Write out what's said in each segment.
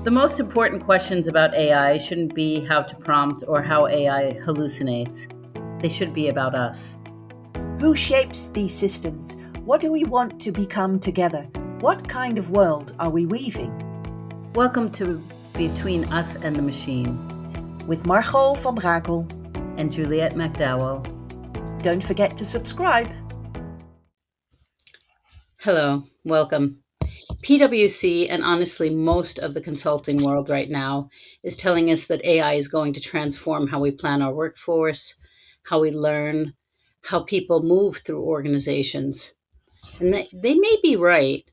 The most important questions about AI shouldn't be how to prompt or how AI hallucinates. They should be about us. Who shapes these systems? What do we want to become together? What kind of world are we weaving? Welcome to Between Us and the Machine. With Margot van Brakel and Juliette McDowell. Don't forget to subscribe. Hello, welcome. PwC, and honestly most of the consulting world right now, is telling us that AI is going to transform how we plan our workforce, how we learn, how people move through organizations. And they may be right,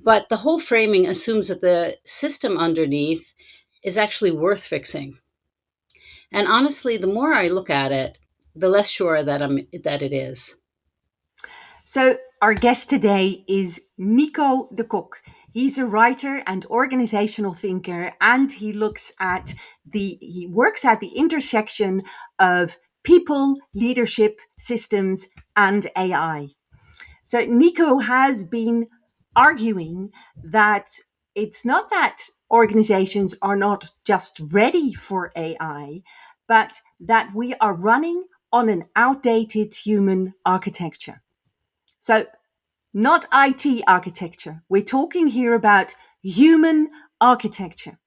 but the whole framing assumes that the system underneath is actually worth fixing. And honestly, the more I look at it, the less sure that it is. So our guest today is Nico Decock. He's a writer and organizational thinker, and he works at the intersection of people, leadership, systems, and AI. So Nico has been arguing that it's not that organizations are not just ready for AI, but that we are running on an outdated human architecture. So not IT architecture. We're talking here about human architecture.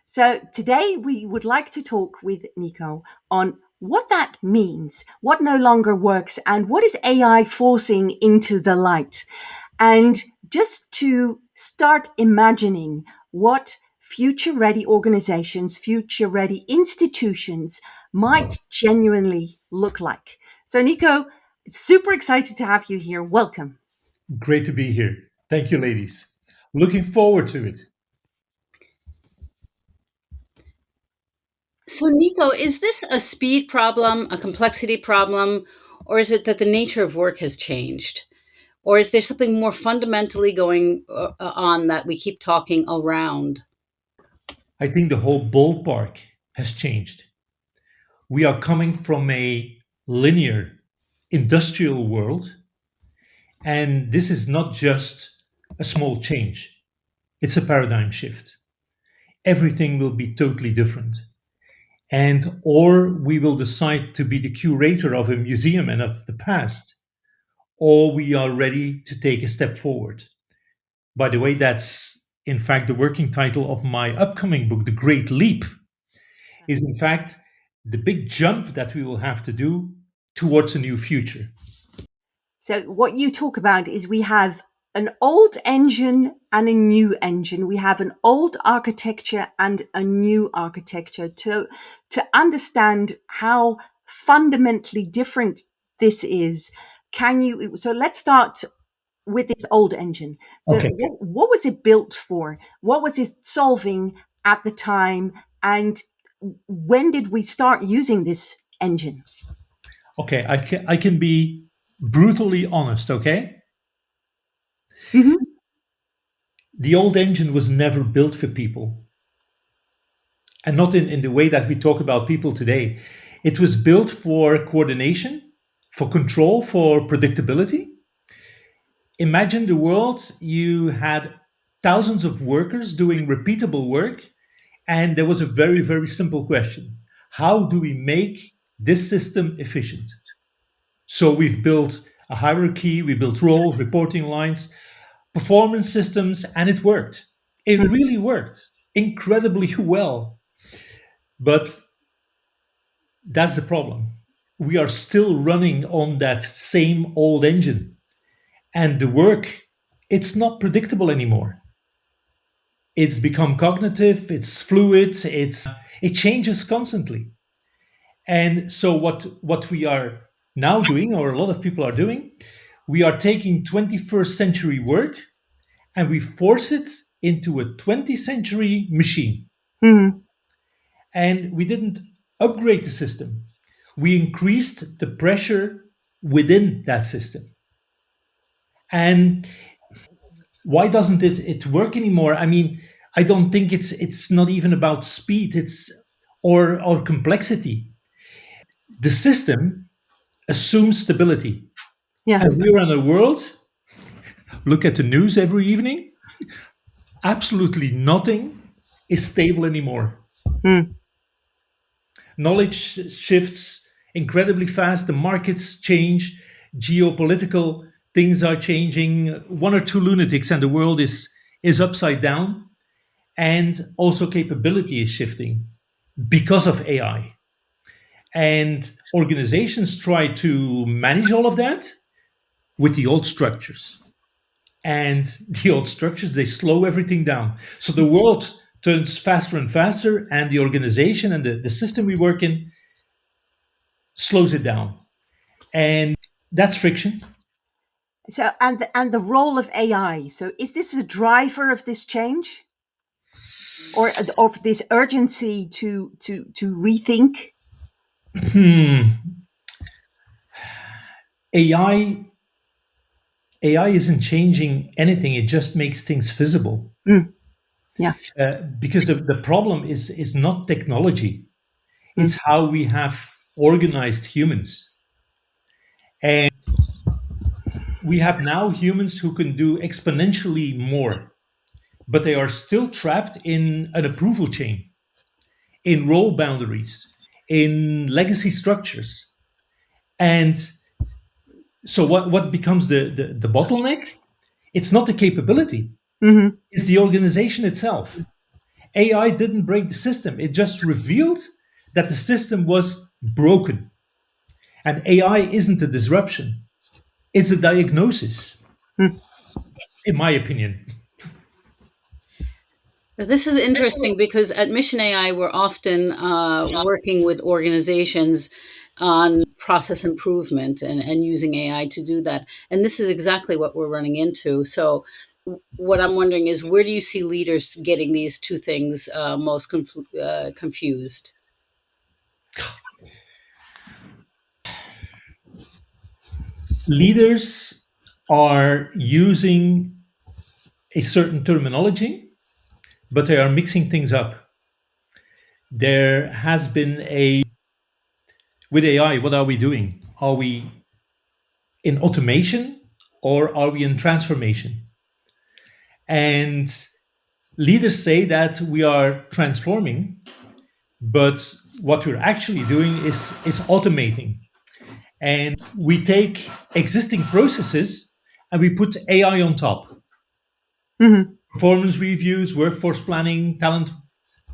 So today we would like to talk with Nico on what that means, what no longer works, and what is AI forcing into the light. And just to start imagining what future-ready organizations, future-ready institutions might genuinely look like. So Nico, super excited to have you here. Welcome. Great to be here. Thank you, ladies. Looking forward to it. So, Nico, is this a speed problem, a complexity problem, or is it that the nature of work has changed? Or is there something more fundamentally going on that we keep talking around? I think the whole ballpark has changed. We are coming from a linear industrial world, and this is not just a small change. It's a paradigm shift. Everything will be totally different. And or we will decide to be the curator of a museum and of the past, or we are ready to take a step forward. By the way, that's in fact the working title of my upcoming book, The Great Leap, is in fact the big jump that we will have to do towards a new future. So what you talk about is we have an old engine and a new engine. We have an old architecture and a new architecture. To understand how fundamentally different this is, so let's start with this old engine. So Okay. what was it built for? What was it solving at the time? And when did we start using this engine? Okay, I can be brutally honest, okay? Mm-hmm. The old engine was never built for people. And not in the way that we talk about people today. It was built for coordination, for control, for predictability. Imagine the world, you had thousands of workers doing repeatable work, and there was a very, very simple question. How do we make this system efficient? So we've built a hierarchy, we built roles, reporting lines, performance systems, and it worked. It really worked incredibly well. But that's the problem. We are still running on that same old engine. And the work, it's not predictable anymore. It's become cognitive, it's fluid, it changes constantly. And so what we are now doing, or a lot of people are doing, we are taking 21st century work and we force it into a 20th century machine. Mm-hmm. And we didn't upgrade the system. We increased the pressure within that system. And why doesn't it work anymore? I mean, I don't think it's not even about speed, or complexity. The system assumes stability. Yeah. And we're in a world, look at the news every evening. absolutely nothing is stable anymore. Mm. Knowledge shifts incredibly fast. The markets change. Geopolitical things are changing. One or two lunatics, and the world is upside down. And also, capability is shifting because of AI. And organizations try to manage all of that with the old structures. And the old structures, they slow everything down. So the world turns faster and faster, and the organization and the system we work in slows it down. And that's friction. So, and the role of AI. So, is this a driver of this change, or of this urgency to rethink? Hmm. AI AI isn't changing anything. It just makes things visible. Mm. Yeah. Because the problem is not technology. Mm. It's how we have organized humans. And we have now humans who can do exponentially more, but they are still trapped in an approval chain, in role boundaries, in legacy structures. And so what becomes the bottleneck? It's not the capability, Hmm. it's the organization itself. AI didn't break the system, it just revealed that the system was broken. And AI isn't a disruption, it's a diagnosis, Mm. in my opinion. This is interesting because at Mission AI, we're often working with organizations on process improvement and using AI to do that. And this is exactly what we're running into. So, what I'm wondering is, where do you see leaders getting these two things most confused? Leaders are using a certain terminology, but they are mixing things up. There has been a with AI, what are we doing? Are we in automation or are we in transformation? And leaders say that we are transforming, but what we're actually doing is automating. And we take existing processes and we put AI on top. Hmm. Performance reviews, workforce planning, talent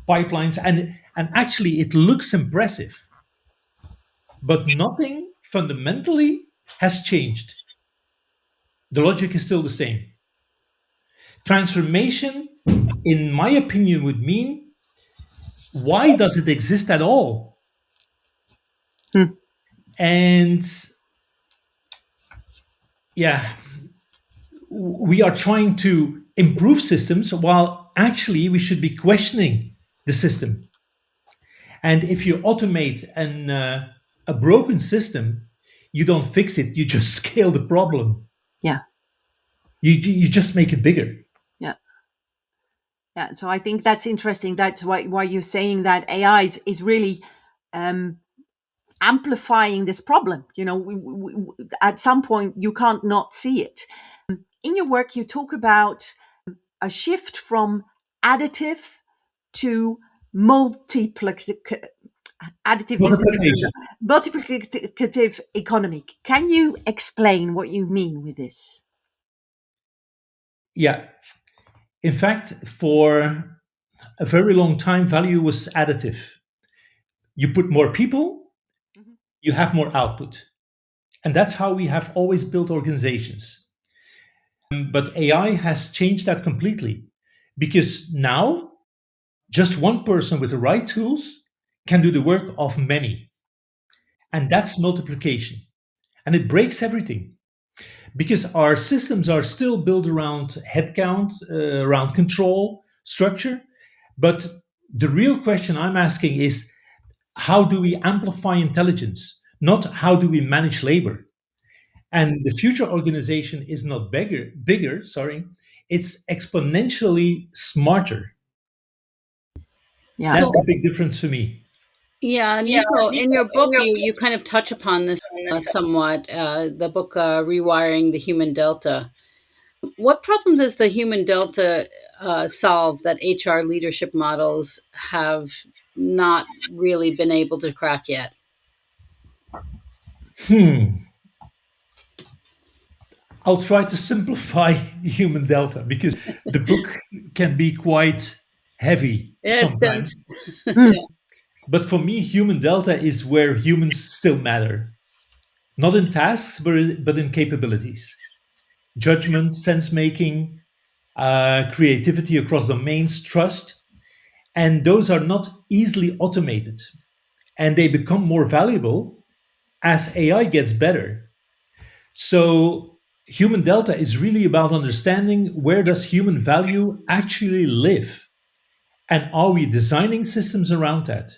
pipelines, and actually it looks impressive, but nothing fundamentally has changed. The logic is still the same. Transformation, in my opinion, would mean, why does it exist at all? Mm. And yeah, we are trying to improve systems while actually we should be questioning the system. And if you automate a broken system, you don't fix it, you just scale the problem. Yeah. You just make it bigger. Yeah. Yeah. So I think that's interesting. That's why you're saying that AI is really um, amplifying this problem. At some point, you can't not see it. In your work, you talk about a shift from additive to multiplicative. Additive is Multiplication. multiplicative economy. Can you explain what you mean with this? Yeah. In fact, for a very long time, value was additive. You put more people, Mhm. you have more output. And that's how we have always built organizations. But AI has changed that completely because now just one person with the right tools can do the work of many. And that's multiplication. And it breaks everything because our systems are still built around headcount, around control, structure. But the real question I'm asking is, how do we amplify intelligence? Not how do we manage labor? And the future organization is not bigger, sorry, it's exponentially smarter. Yeah. That's So, a big difference for me. yeah, Nico, in your book, you kind of touch upon this somewhat. The book, Rewiring the Human Delta. What problem does the human delta solve that HR leadership models have not really been able to crack yet? Hmm. I'll try to simplify human delta because the book can be quite heavy Yeah, it's dense. sometimes. Mm, But for me, human delta is where humans still matter, not in tasks, but in capabilities, judgment, sense making, creativity across domains, trust. And those are not easily automated. And they become more valuable as AI gets better. So human delta is really about understanding where does human value actually live, and are we designing systems around that?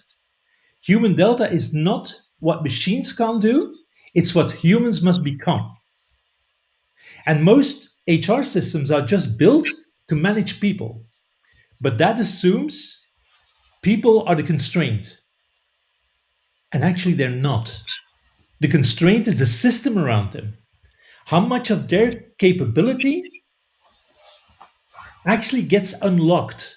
Human delta is not what machines can't do, it's what humans must become. And most HR systems are just built to manage people, but that assumes people are the constraint, and actually they're not. The constraint is the system around them. How much of their capability actually gets unlocked?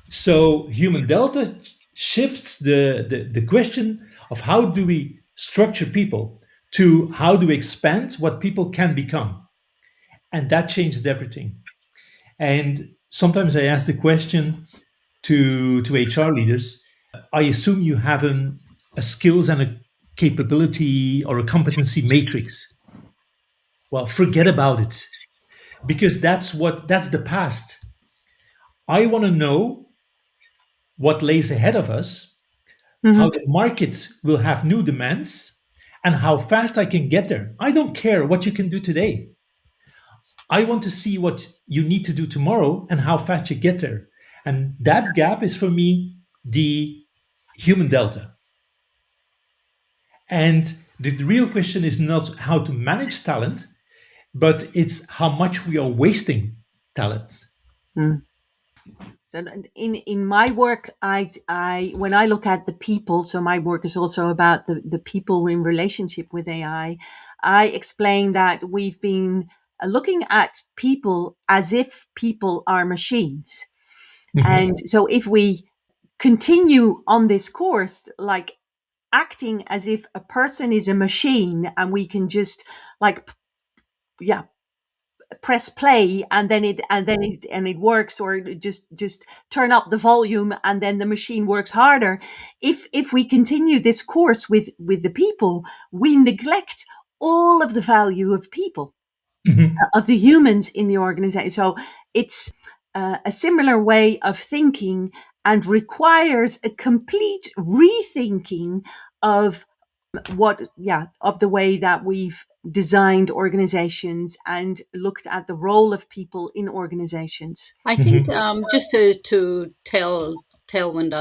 So human delta shifts the question of how do we structure people to how do we expand what people can become. And that changes everything. And sometimes I ask the question to HR leaders, I assume you have a skills and a capability or a competency matrix. Well, forget about it because that's the past. I want to know what lays ahead of us, how mhm, the market will have new demands, and how fast I can get there. I don't care what you can do today. I want to see what you need to do tomorrow and how fast you get there. And that gap is for me the human delta. And the real question is not how to manage talent, but it's how much we are wasting talent. mm. So in my work, I when I look at the people, so my work is also about the people in relationship with AI. I explain that we've been looking at people as if people are machines, Mhm. and so if we continue on this course, like acting as if a person is a machine, and we can just like yeah press play and it works, or just turn up the volume and then the machine works harder. If we continue this course with the people, we neglect all of the value of people, Mhm. of the humans in the organization. So it's a similar way of thinking, and requires a complete rethinking of of the way that we've designed organizations and looked at the role of people in organizations. I think Mhm. just to tailwind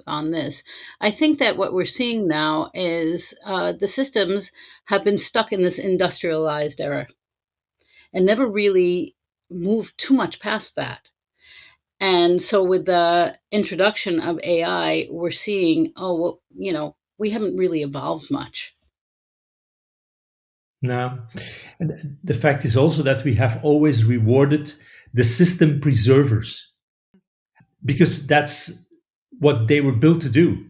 on this, I think that what we're seeing now is the systems have been stuck in this industrialized era and never really moved too much past that. And so with the introduction of AI, we're seeing, oh, well, we haven't really evolved much. No. And the fact is also that we have always rewarded the system preservers because that's what they were built to do.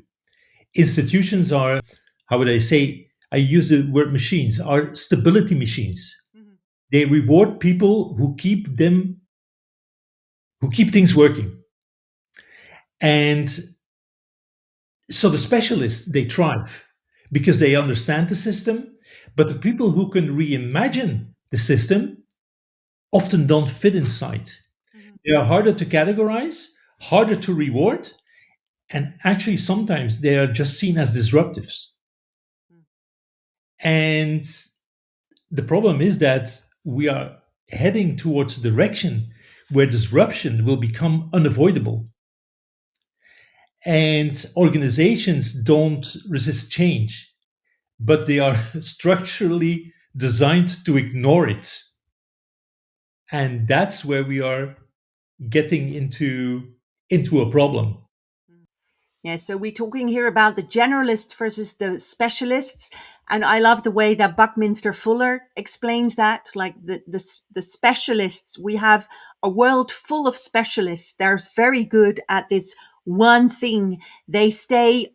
Institutions are, how would I say, I use the word machines, are stability machines. They reward people who keep things working. And so the specialists, they thrive because they understand the system, but the people who can reimagine the system often don't fit inside. They are harder to categorize, harder to reward, and actually sometimes they are just seen as disruptives. And the problem is that we are heading towards a direction where disruption will become unavoidable. And organizations don't resist change, but they are structurally designed to ignore it. And that's where we are getting into a problem. Yeah, so we're talking here about the generalists versus the specialists, and I love the way that Buckminster Fuller explains that. Like the specialists, we have a world full of specialists. They're very good at this one thing. They stay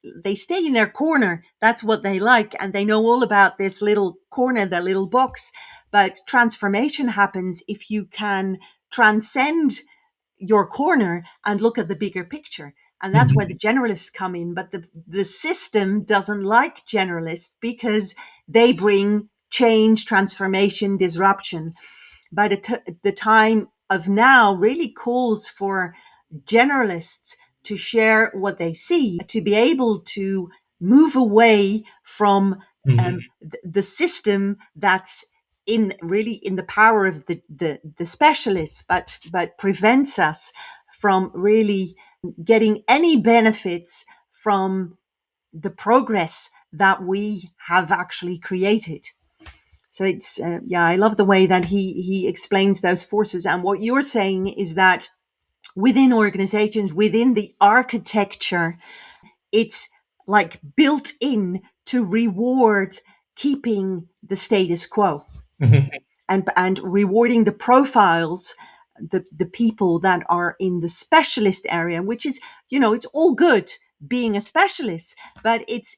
in their corner. That's what they like, and they know all about this little corner, their little box. But transformation happens if you can transcend your corner and look at the bigger picture. And that's where the Mhm. generalists come in. But the system doesn't like generalists because they bring change, transformation, disruption. But the time of now really calls for generalists to share what they see, to be able to move away from Mhm. the system that's in really in the power of the specialists, but prevents us from really getting any benefits from the progress that we have actually created. So it's yeah, I love the way that he explains those forces. And what you're saying is that within organizations, within the architecture, it's like built in to reward keeping the status quo Mhm. and rewarding the profiles, the people that are in the specialist area, which is, you know, it's all good being a specialist, but it's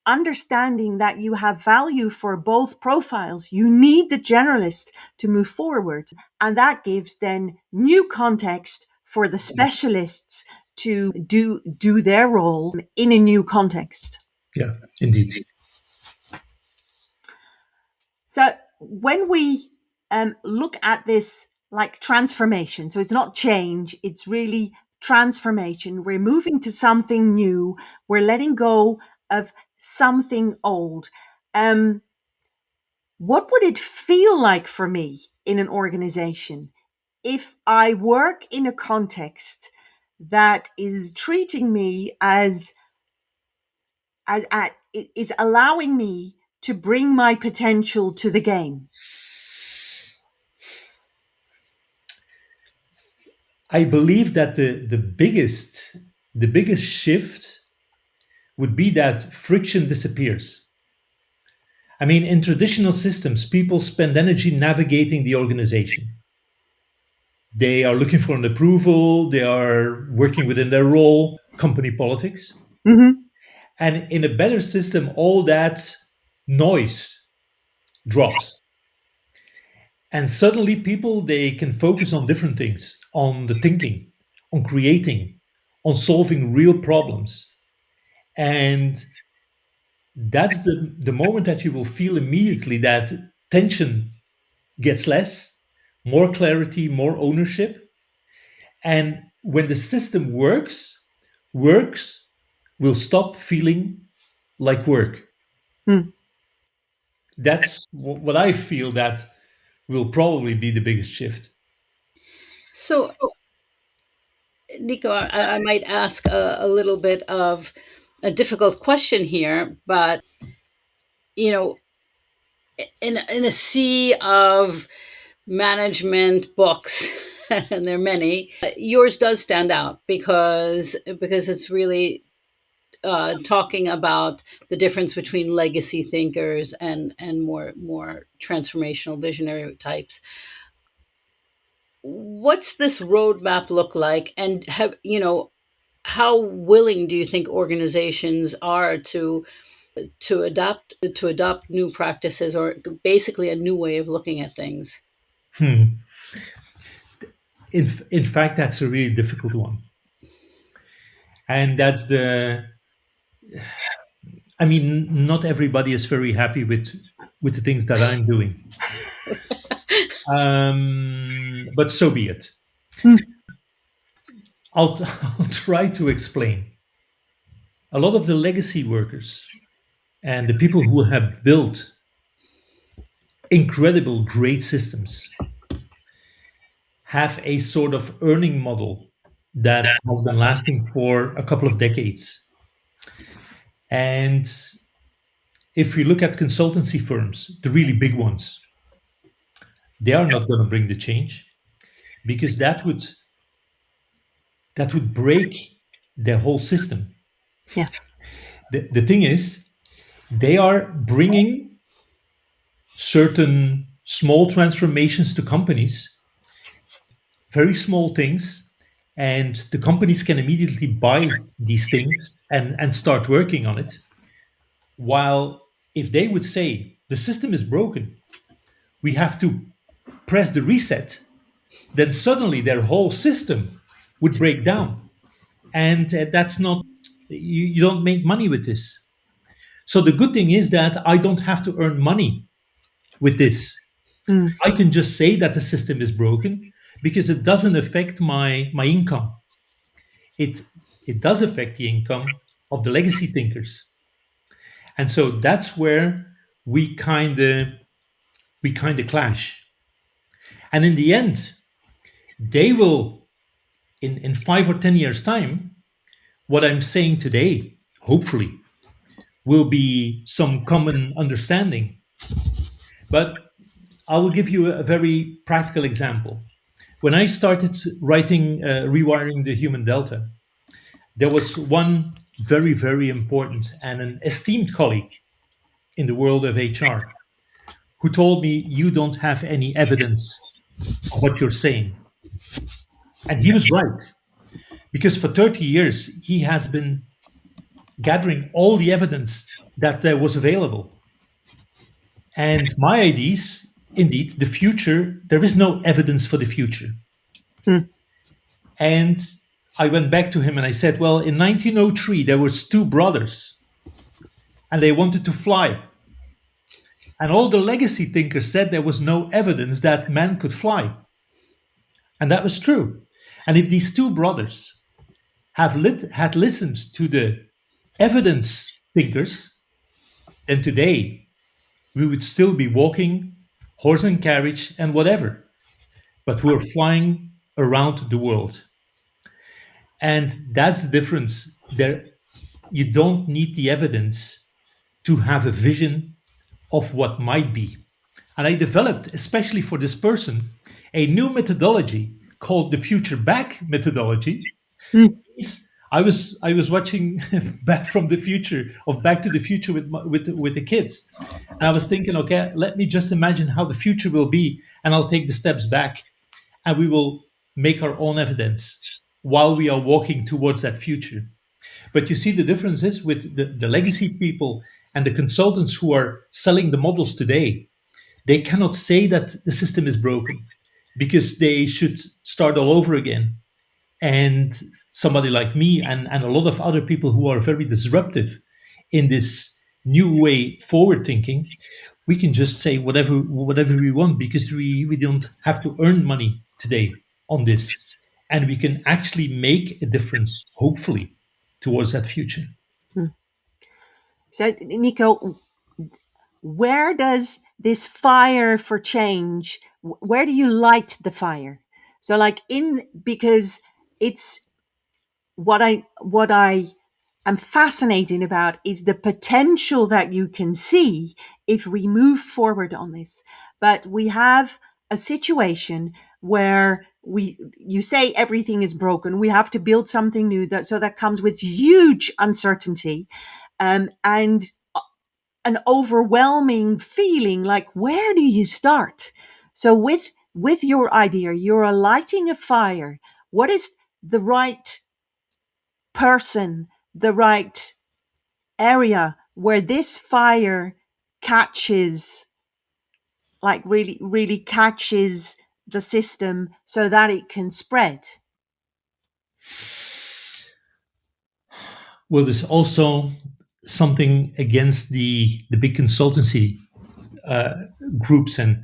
understanding that you have value for both profiles. You need the generalist to move forward, and that gives then new context for the specialists to do their role in a new context. Yeah, indeed. So when we look at this like transformation, so it's not change, it's really transformation. We're moving to something new. We're letting go of something old. Um, what would it feel like for me in an organization if I work in a context that is treating me as is allowing me to bring my potential to the game? I believe that the biggest shift would be that friction disappears. I mean, in traditional systems, people spend energy navigating the organization. They are looking for an approval, they are working within their role, company politics. Mm-hmm. And in a better system, all that noise drops. And suddenly people they can focus on different things, on the thinking, on creating, on solving real problems. And that's the moment that you will feel immediately that tension gets less, more clarity, more ownership. And when the system works will stop feeling like work. Mm. That's what I feel that will probably be the biggest shift. So, Nico, I might ask a little bit of a difficult question here, but you know, in a sea of management books, and there are many, yours does stand out because it's really talking about the difference between legacy thinkers and more transformational visionary types. What's this roadmap look like, and have you know how willing do you think organizations are to adopt new practices or basically a new way of looking at things? Hmm. In fact, that's a really difficult one. And that's I mean, not everybody is very happy with the things that I'm doing. But so be it. Mm. I'll try to explain. A lot of the legacy workers and the people who have built incredible, great systems have a sort of earning model that has been lasting for a couple of decades. And if you look at consultancy firms, the really big ones, they are not going to bring the change because that would break. their whole system. Yeah. The thing is, they are bringing certain small transformations to companies, very small things, and the companies can immediately buy these things and start working on it. While if they would say the system is broken, we have to press the reset, then suddenly their whole system would break down. And that's not, you don't make money with this. So the good thing is that I don't have to earn money with this. Mm, I can just say that the system is broken because it doesn't affect my income. It it does affect the income of the legacy thinkers. And so that's where we kind of clash. And in the end, they will in 5 or 10 years time, what I'm saying today, hopefully, will be some common understanding. But I will give you a very practical example. When I started writing Rewiring the Human Delta, there was one very, very important and an esteemed colleague in the world of HR who told me, "You don't have any evidence of what you're saying." And he was right, because for 30 years, he has been gathering all the evidence that there was available. And my ideas, indeed, the future, there is no evidence for the future. mm, And I went back to him and I said, well, in 1903, there was two brothers and they wanted to fly. And all the legacy thinkers said there was no evidence that man could fly. And that was true. And if these two brothers had listened to the evidence thinkers, then today we would still be walking, horse and carriage, and whatever. But we're flying around the world. And that's the difference. There, you don't need the evidence to have a vision of what might be. And I developed, especially for this person, a new methodology called the future back methodology. mm, I was watching Back from the Future, of Back to the Future with the kids, and I was thinking, okay, let me just imagine how the future will be, and I'll take the steps back, and we will make our own evidence while we are walking towards that future. But you see, the difference is with the legacy people and the consultants who are selling the models today, they cannot say that the system is broken because they should start all over again. And somebody like me and a lot of other people who are very disruptive in this new way forward thinking, we can just say whatever we want because we don't have to earn money today on this. And we can actually make a difference, hopefully, towards that future. mm. So, Nico, where does this fire for change, where do you light the fire? So, like, because it's what I am fascinated about is the potential that you can see if we move forward on this. But we have a situation where you say everything is broken. We have to build something new, that comes with huge uncertainty, and an overwhelming feeling like, where do you start? So with your idea, you're lighting a fire. What is the right person, the right area where this fire catches, like really, really catches the system so that it can spread? Well, there's also something against the big consultancy uh, groups, and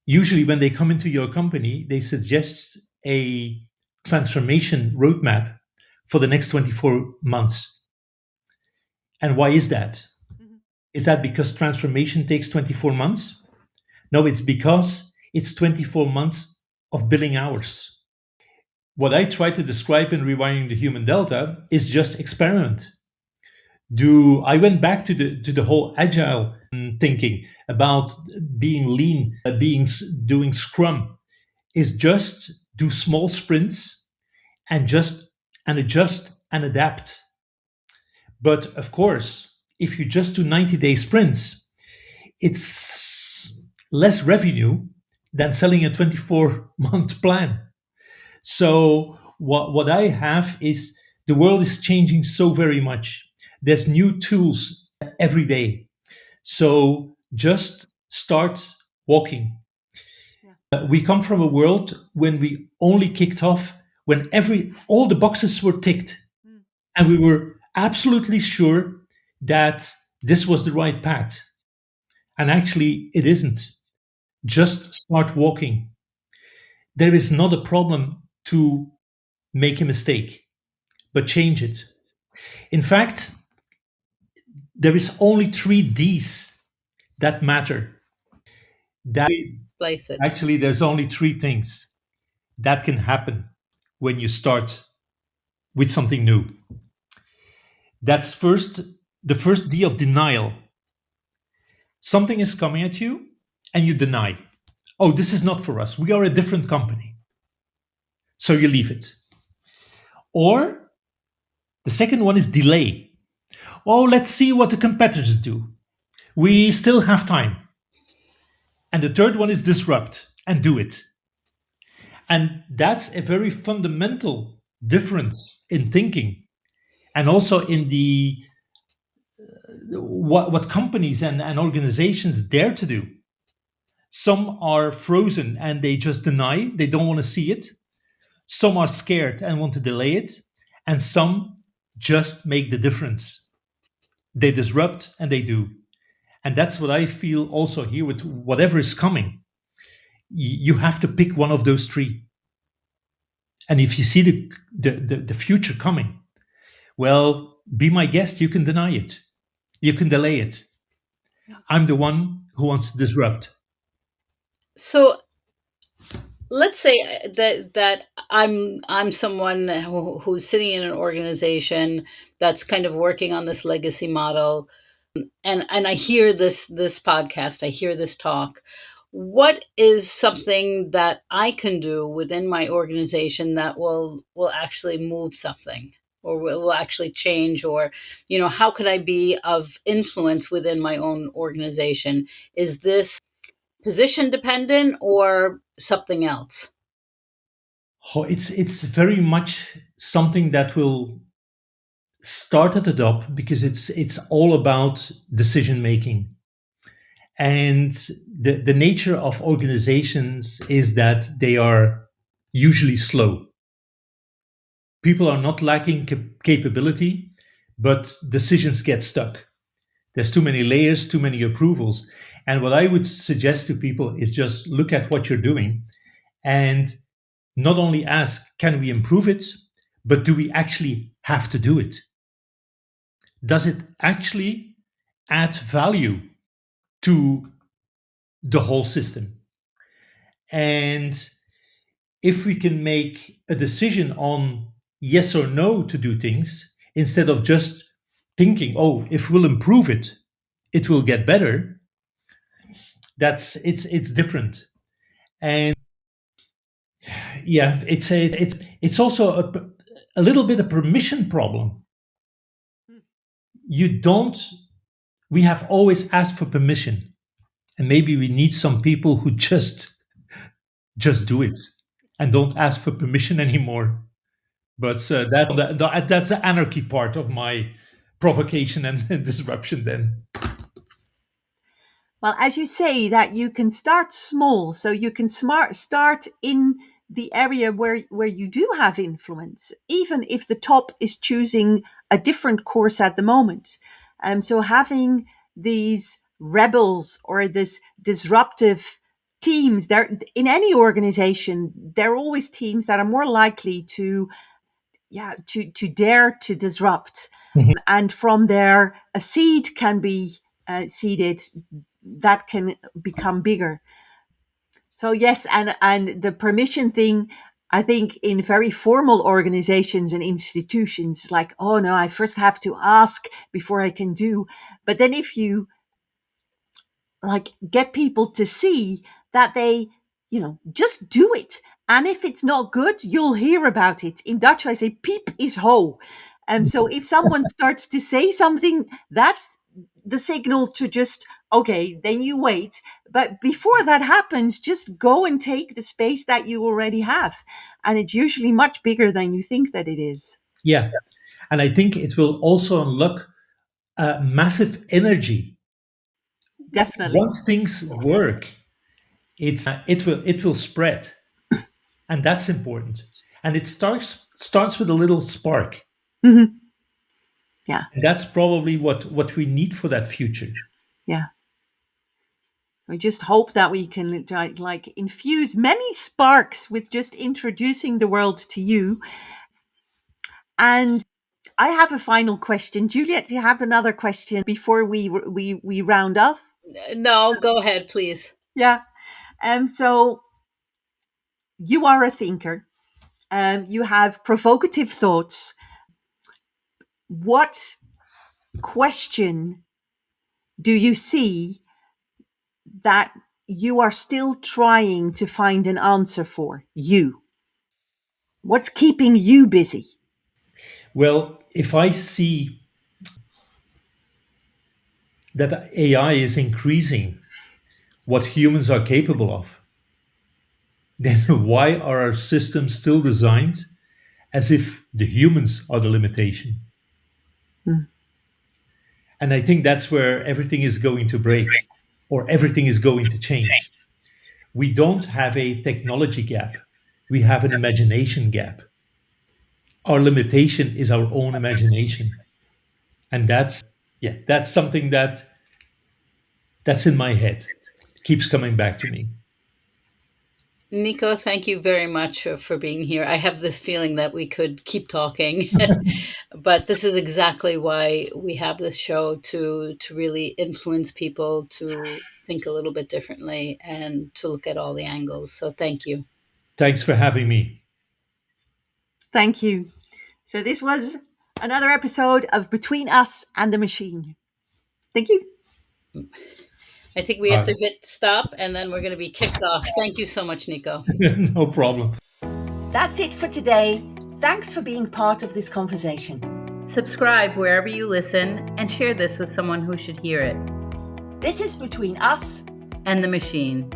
usually when they come into your company, they suggest a transformation roadmap for the next 24 months. And why is that? Mhm. Is that because transformation takes 24 months? No, it's because it's 24 months of billing hours. What I try to describe in Rewiring the Human Delta is just experiment. Do I went back to the whole agile thinking about being lean, doing Scrum, is just do small sprints and just and adjust and adapt. But of course, if you just do 90-day sprints, it's less revenue than selling a 24-month plan. So what I have is the world is changing so very much. There's new tools every day. So just start walking. Yeah. We come from a world when we only kicked off when all the boxes were ticked, Mm. and we were absolutely sure that this was the right path. And actually, it isn't. Just start walking. There is not a problem to make a mistake, but change it. In fact, there is only three D's that matter. That Place it. actually, there's only three things that can happen when you start with something new. That's the first D of denial. Something is coming at you and you deny. Oh, this is not for us. We are a different company. So you leave it. Or the second one is delay. Oh, let's see what the competitors do. We still have time. And the third one is disrupt and do it. And that's a very fundamental difference in thinking and also in the what companies and organizations dare to do. Some are frozen and they just deny, they don't want to see it. Some are scared and want to delay it. And some just make the difference. They disrupt and they do. And that's what I feel also here with whatever is coming. You have to pick one of those three. And if you see the future coming, well, be my guest. You can deny it. You can delay it. I'm the one who wants to disrupt. So let's say that I'm someone who's sitting in an organization that's kind of working on this legacy model, and I hear this podcast, I hear this talk. What is something that I can do within my organization that will actually move something, or will actually change, or how could I be of influence within my own organization? Is this position dependent or something else? Oh, it's very much something that will start at the top because it's all about decision making. And the nature of organizations is that they are usually slow. People are not lacking capability, but decisions get stuck. There's too many layers, too many approvals. And what I would suggest to people is just look at what you're doing and not only ask, can we improve it, but do we actually have to do it? Does it actually add value to the whole system? And if we can make a decision on yes or no to do things instead of just thinking, oh, if we'll improve it, it will get better. It's different. And yeah, it's also a little bit a permission problem. You don't We have always asked for permission, and maybe we need some people who just do it and don't ask for permission anymore. But that's the anarchy part of my provocation and disruption then. Well, as you say, that you can start small, so you can start in the area where you do have influence, even if the top is choosing a different course at the moment. So having these rebels or this disruptive teams, there in any organization, there are always teams that are more likely to dare to disrupt. Mhm. And from there, a seed can be seeded that can become bigger. So yes, and the permission thing, I think in very formal organizations and institutions, like, oh no, I first have to ask before I can do. But then if you like get people to see that they, just do it. And if it's not good, you'll hear about it. In Dutch, I say piep is ho. So if someone starts to say something, that's the signal to just, okay, then you wait. But before that happens, just go and take the space that you already have. And it's usually much bigger than you think that it is. Yeah. And I think it will also unlock massive energy. Definitely. Once things work, it will spread, and that's important. And it starts with a little spark, Hmm. Yeah. and that's probably what we need for that future. Yeah. I just hope that we can like infuse many sparks with just introducing the world to you. And I have a final question. Juliet, do you have another question before we round off? No, go ahead, please. Yeah. So you are a thinker. You have provocative thoughts. What question do you see that you are still trying to find an answer for? You. What's keeping you busy? Well, if I see that AI is increasing what humans are capable of, then why are our systems still designed as if the humans are the limitation? Hmm. And I think that's where everything is going to break, or everything is going to change. We don't have a technology gap, we have an imagination gap. Our limitation is our own imagination. And that's something that's in my head, keeps coming back to me. Nico, thank you very much for being here. I have this feeling that we could keep talking, but this is exactly why we have this show to really influence people to think a little bit differently and to look at all the angles. So thank you. Thanks for having me. Thank you. So this was another episode of Between Us and the Machine. Thank you. I think we have to hit stop and then we're going to be kicked off. Thank you so much, Nico. No problem. That's it for today. Thanks for being part of this conversation. Subscribe wherever you listen and share this with someone who should hear it. This is Between Us And the Machine.